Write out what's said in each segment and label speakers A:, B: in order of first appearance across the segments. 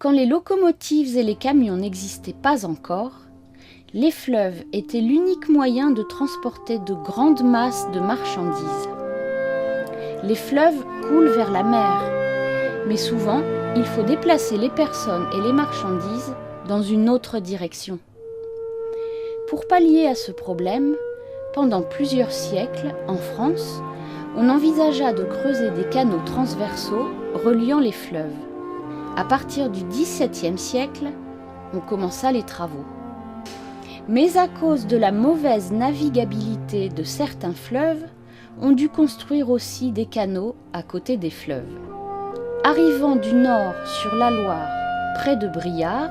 A: Quand les locomotives et les camions n'existaient pas encore, les fleuves étaient l'unique moyen de transporter de grandes masses de marchandises. Les fleuves coulent vers la mer, mais souvent, il faut déplacer les personnes et les marchandises dans une autre direction. Pour pallier à ce problème, pendant plusieurs siècles, en France, on envisagea de creuser des canaux transversaux reliant les fleuves. À partir du XVIIe siècle, on commença les travaux. Mais à cause de la mauvaise navigabilité de certains fleuves, on dut construire aussi des canaux à côté des fleuves. Arrivant du nord sur la Loire, près de Briare,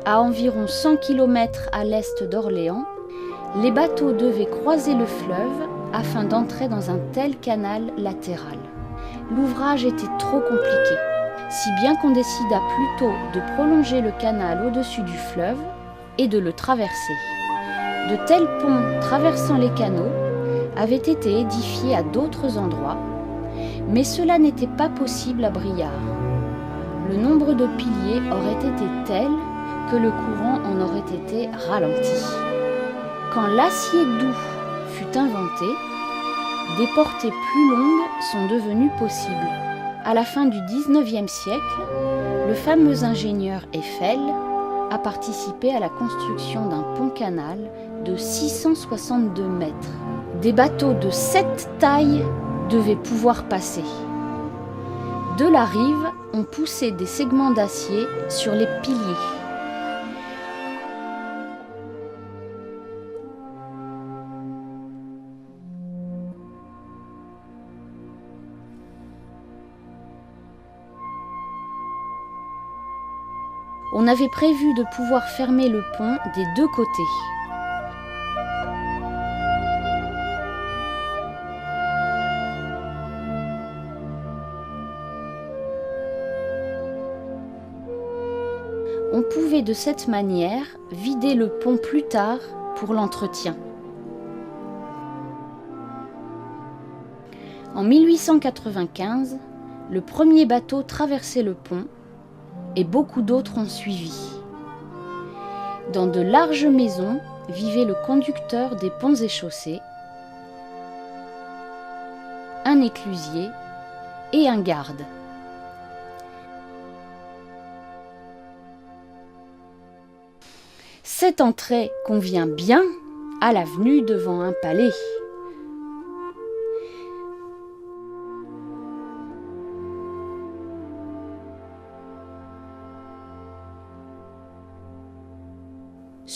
A: à environ 100 km à l'est d'Orléans, les bateaux devaient croiser le fleuve afin d'entrer dans un tel canal latéral. L'ouvrage était trop compliqué, si bien qu'on décida plutôt de prolonger le canal au-dessus du fleuve et de le traverser. De tels ponts traversant les canaux avaient été édifiés à d'autres endroits, mais cela n'était pas possible à Briare. Le nombre de piliers aurait été tel que le courant en aurait été ralenti. Quand l'acier doux fut inventé, des portées plus longues sont devenues possibles. À la fin du XIXe siècle, le fameux ingénieur Eiffel a participé à la construction d'un pont-canal de 662 mètres. Des bateaux de cette taille devaient pouvoir passer. De la rive, on poussait des segments d'acier sur les piliers. On avait prévu de pouvoir fermer le pont des deux côtés. On pouvait de cette manière vider le pont plus tard pour l'entretien. En 1895, le premier bateau traversait le pont et beaucoup d'autres ont suivi. Dans de larges maisons vivait le conducteur des ponts et chaussées, un éclusier et un garde. Cette entrée convient bien à l'avenue devant un palais.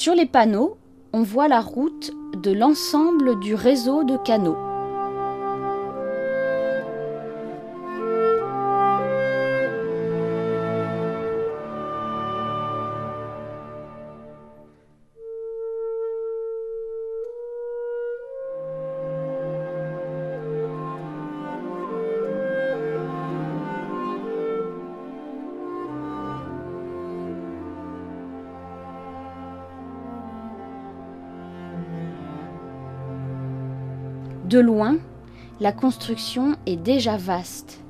A: Sur les panneaux, on voit la route de l'ensemble du réseau de canaux. De loin, la construction est déjà vaste.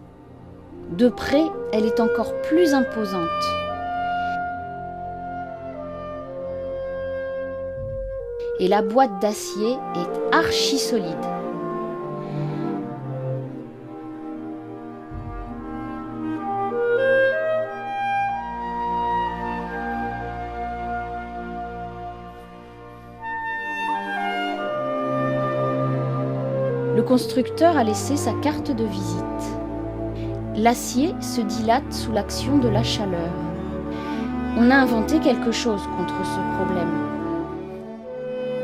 A: De près, elle est encore plus imposante. Et la boîte d'acier est archi solide. Le constructeur a laissé sa carte de visite. L'acier se dilate sous l'action de la chaleur. On a inventé quelque chose contre ce problème.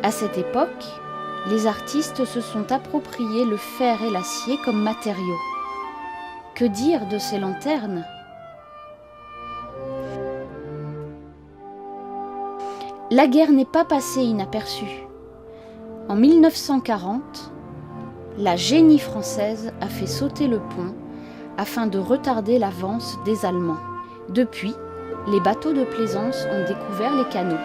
A: À cette époque, les artistes se sont appropriés le fer et l'acier comme matériaux. Que dire de ces lanternes ? La guerre n'est pas passée inaperçue. En 1940, la Génie française a fait sauter le pont afin de retarder l'avance des Allemands. Depuis, les bateaux de plaisance ont découvert les canaux.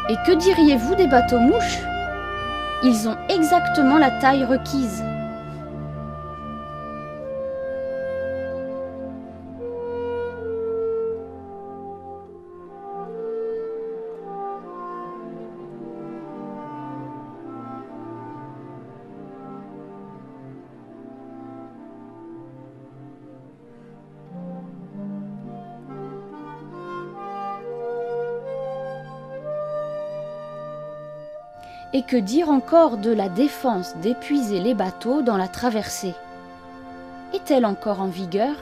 A: Et que diriez-vous des bateaux-mouches? Ils ont exactement la taille requise. Et que dire encore de la défense d'épuiser les bateaux dans la traversée? Est-elle encore en vigueur ?